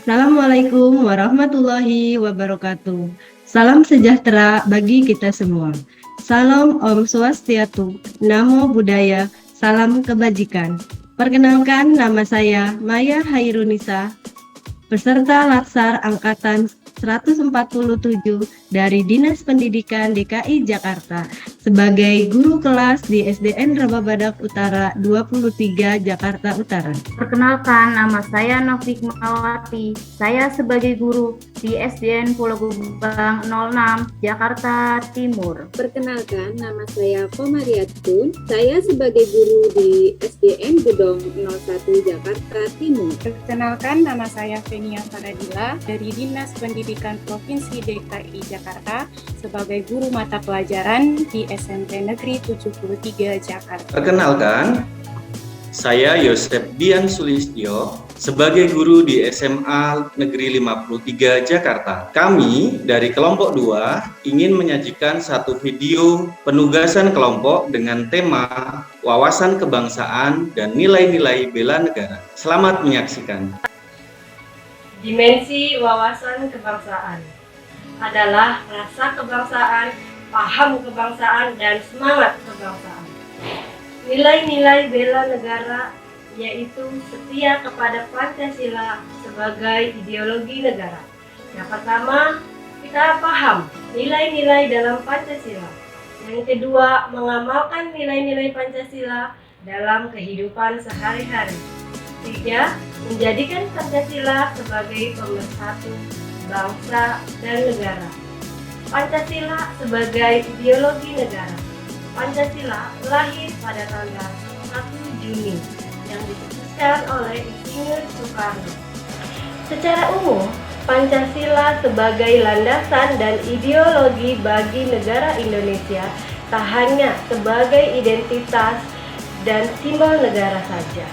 Assalamualaikum warahmatullahi wabarakatuh. Salam sejahtera bagi kita semua. Salam Om Swastiastu, Namo Buddhaya, salam kebajikan. Perkenalkan, nama saya Maya Hairunisa, peserta Latsar Angkatan 147 dari Dinas Pendidikan DKI Jakarta sebagai guru kelas di SDN Rababadak Utara 23 Jakarta Utara. Perkenalkan, nama saya Novik Mawati. Saya sebagai guru di SDN Pulau Gebang 06 Jakarta Timur. Perkenalkan, nama saya Komariatun. Saya sebagai guru di SDN Gedong 01 Jakarta Timur. Perkenalkan, nama saya Fenia Faradila dari Dinas Pendidikan Provinsi DKI Jakarta sebagai guru mata pelajaran di SMP Negeri 73 Jakarta. Perkenalkan, saya Yosef Dian Sulistyo sebagai guru di SMA Negeri 53 Jakarta. Kami dari kelompok 2 ingin menyajikan satu video penugasan kelompok dengan tema wawasan kebangsaan dan nilai-nilai bela negara. Selamat menyaksikan. Dimensi wawasan kebangsaan adalah rasa kebangsaan, paham kebangsaan, dan semangat kebangsaan. Nilai-nilai bela negara yaitu setia kepada Pancasila sebagai ideologi negara. Yang pertama, kita paham nilai-nilai dalam Pancasila. Yang kedua, mengamalkan nilai-nilai Pancasila dalam kehidupan sehari-hari. Tiga, menjadikan Pancasila sebagai pemersatu bangsa dan negara. Pancasila sebagai ideologi negara. Pancasila lahir pada tanggal 1 Juni yang dicetuskan oleh Insinyur Soekarno. Secara umum, Pancasila sebagai landasan dan ideologi bagi negara Indonesia tak hanya sebagai identitas dan simbol negara saja.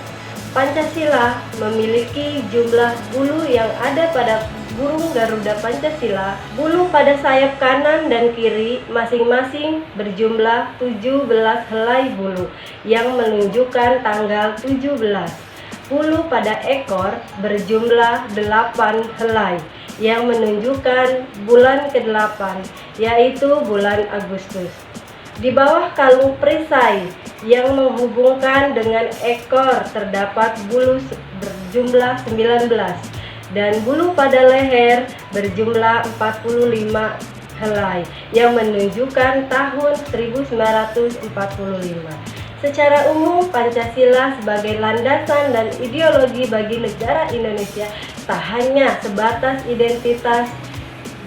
Pancasila memiliki jumlah bulu yang ada pada burung Garuda Pancasila. Bulu pada sayap kanan dan kiri masing-masing berjumlah 17 helai bulu yang menunjukkan tanggal 17. Bulu pada ekor berjumlah 8 helai yang menunjukkan bulan ke-8, yaitu bulan Agustus. Di bawah kalung perisai yang menghubungkan dengan ekor terdapat bulu berjumlah 19 dan bulu pada leher berjumlah 45 helai yang menunjukkan tahun 1945. Secara umum, Pancasila sebagai landasan dan ideologi bagi negara Indonesia tak hanya sebatas identitas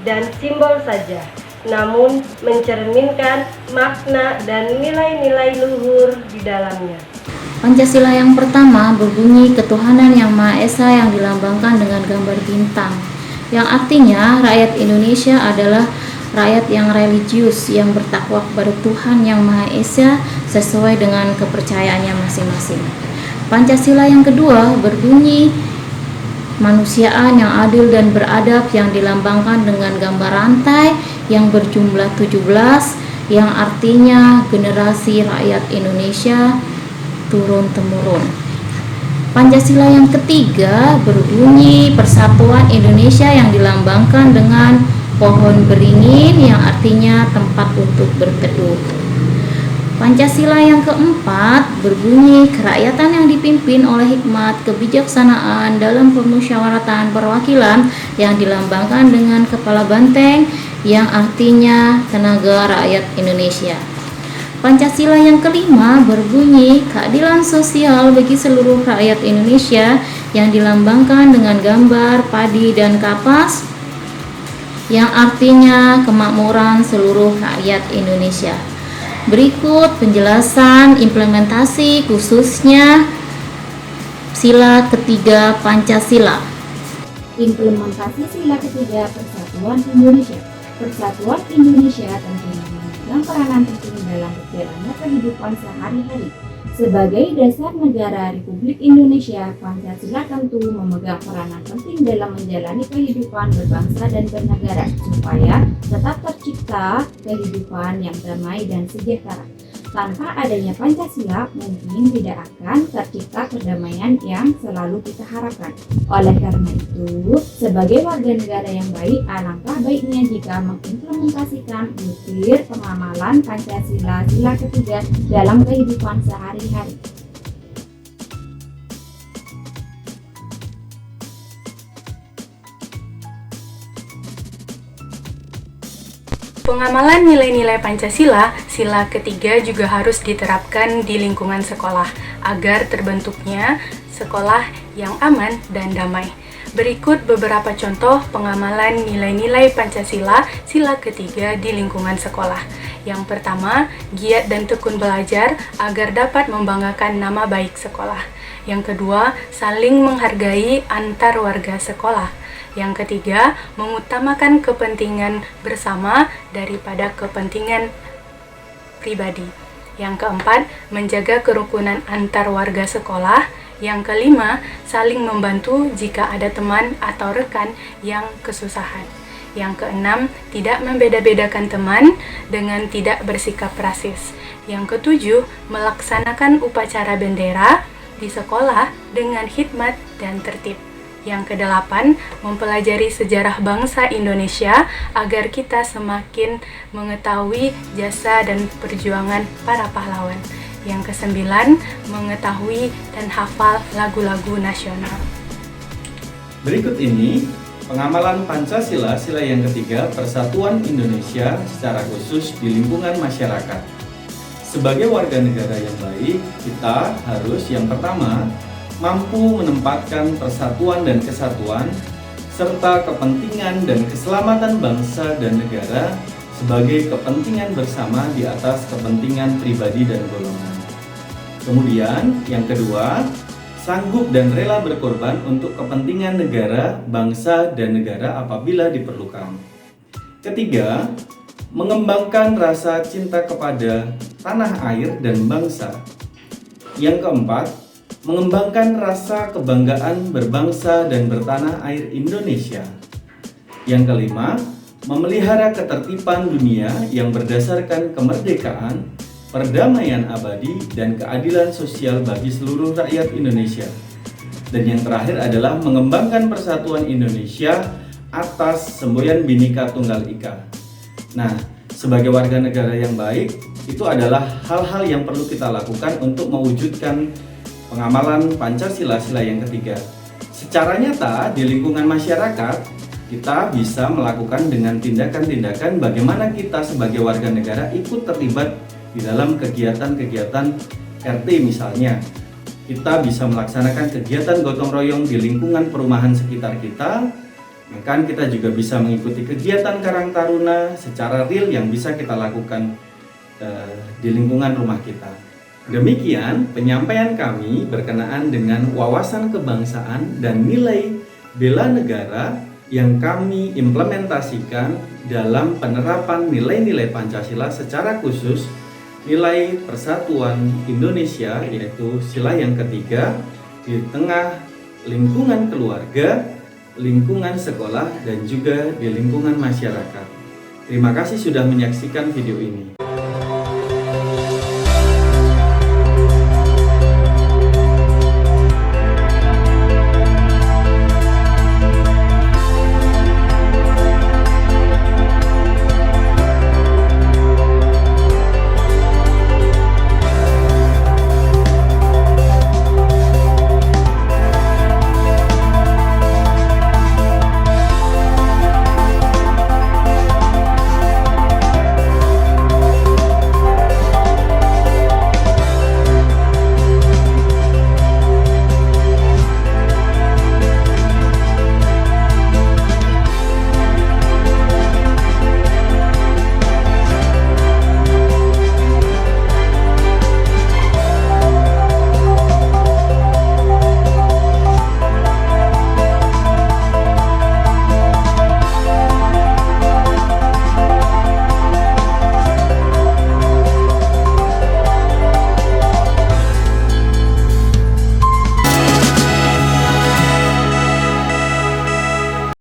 dan simbol saja, namun mencerminkan makna dan nilai-nilai luhur di dalamnya. Pancasila yang pertama berbunyi ketuhanan yang Maha Esa yang dilambangkan dengan gambar bintang, yang artinya rakyat Indonesia adalah rakyat yang religius yang bertakwa kepada Tuhan yang Maha Esa sesuai dengan kepercayaannya masing-masing. Pancasila yang kedua berbunyi manusiaan yang adil dan beradab yang dilambangkan dengan gambar rantai yang berjumlah 17 yang artinya generasi rakyat Indonesia turun-temurun. Pancasila yang ketiga berbunyi persatuan Indonesia yang dilambangkan dengan pohon beringin yang artinya tempat untuk berteduh. Pancasila yang keempat berbunyi kerakyatan yang dipimpin oleh hikmat kebijaksanaan dalam permusyawaratan perwakilan yang dilambangkan dengan kepala banteng yang artinya tenaga rakyat Indonesia. Pancasila yang kelima berbunyi keadilan sosial bagi seluruh rakyat Indonesia yang dilambangkan dengan gambar padi dan kapas yang artinya kemakmuran seluruh rakyat Indonesia. Berikut penjelasan implementasi khususnya sila ketiga Pancasila. Implementasi sila ketiga Persatuan Indonesia. Persatuan Indonesia tentunya memegang peranan penting dalam berjalannya kehidupan sehari-hari. Sebagai dasar negara Republik Indonesia, Pancasila tentu memegang peranan penting dalam menjalani kehidupan berbangsa dan bernegara supaya tetap tercipta kehidupan yang damai dan sejahtera. Tanpa adanya Pancasila, mungkin tidak akan tercipta perdamaian yang selalu kita harapkan. Oleh karena itu, Sebagai warga negara yang baik, alangkah baiknya jika mengimplementasikan butir pengamalan Pancasila sila ketiga dalam kehidupan sehari-hari. Pengamalan nilai-nilai Pancasila, sila ketiga juga harus diterapkan di lingkungan sekolah agar terbentuknya sekolah yang aman dan damai. Berikut beberapa contoh pengamalan nilai-nilai Pancasila, sila ketiga di lingkungan sekolah. Yang pertama, giat dan tekun belajar agar dapat membanggakan nama baik sekolah. Yang kedua, saling menghargai antar warga sekolah. Yang ketiga, mengutamakan kepentingan bersama daripada kepentingan pribadi. Yang keempat, menjaga kerukunan antar warga sekolah. Yang kelima, saling membantu jika ada teman atau rekan yang kesusahan. Yang keenam, tidak membeda-bedakan teman dengan tidak bersikap rasis. Yang ketujuh, melaksanakan upacara bendera di sekolah dengan hikmat dan tertib. Yang kedelapan, mempelajari sejarah bangsa Indonesia agar kita semakin mengetahui jasa dan perjuangan para pahlawan. Yang kesembilan, mengetahui dan hafal lagu-lagu nasional. Berikut ini pengamalan Pancasila sila yang ketiga Persatuan Indonesia secara khusus di lingkungan masyarakat. Sebagai warga negara yang baik, kita harus yang pertama mampu menempatkan persatuan dan kesatuan serta kepentingan dan keselamatan bangsa dan negara sebagai kepentingan bersama di atas kepentingan pribadi dan golongan. Kemudian, yang kedua, sanggup dan rela berkorban untuk kepentingan negara, bangsa, dan negara apabila diperlukan. Ketiga, mengembangkan rasa cinta kepada tanah air dan bangsa. Yang keempat, mengembangkan rasa kebanggaan berbangsa dan bertanah air Indonesia. Yang kelima, memelihara ketertiban dunia yang berdasarkan kemerdekaan, perdamaian abadi, dan keadilan sosial bagi seluruh rakyat Indonesia. Dan yang terakhir adalah mengembangkan persatuan Indonesia atas semboyan Bhinneka Tunggal Ika. Nah, sebagai warga negara yang baik, itu adalah hal-hal yang perlu kita lakukan untuk mewujudkan pengamalan Pancasila sila yang ketiga. Secara nyata di lingkungan masyarakat, kita bisa melakukan dengan tindakan-tindakan bagaimana kita sebagai warga negara ikut terlibat di dalam kegiatan-kegiatan RT misalnya. Kita bisa melaksanakan kegiatan gotong royong di lingkungan perumahan sekitar kita. Bahkan kita juga bisa mengikuti kegiatan Karang Taruna secara real yang bisa kita lakukan di lingkungan rumah kita. Demikian penyampaian kami berkenaan dengan wawasan kebangsaan dan nilai bela negara yang kami implementasikan dalam penerapan nilai-nilai Pancasila secara khusus nilai persatuan Indonesia, yaitu sila yang ketiga di tengah lingkungan keluarga, lingkungan sekolah, dan juga di lingkungan masyarakat. Terima kasih sudah menyaksikan video ini.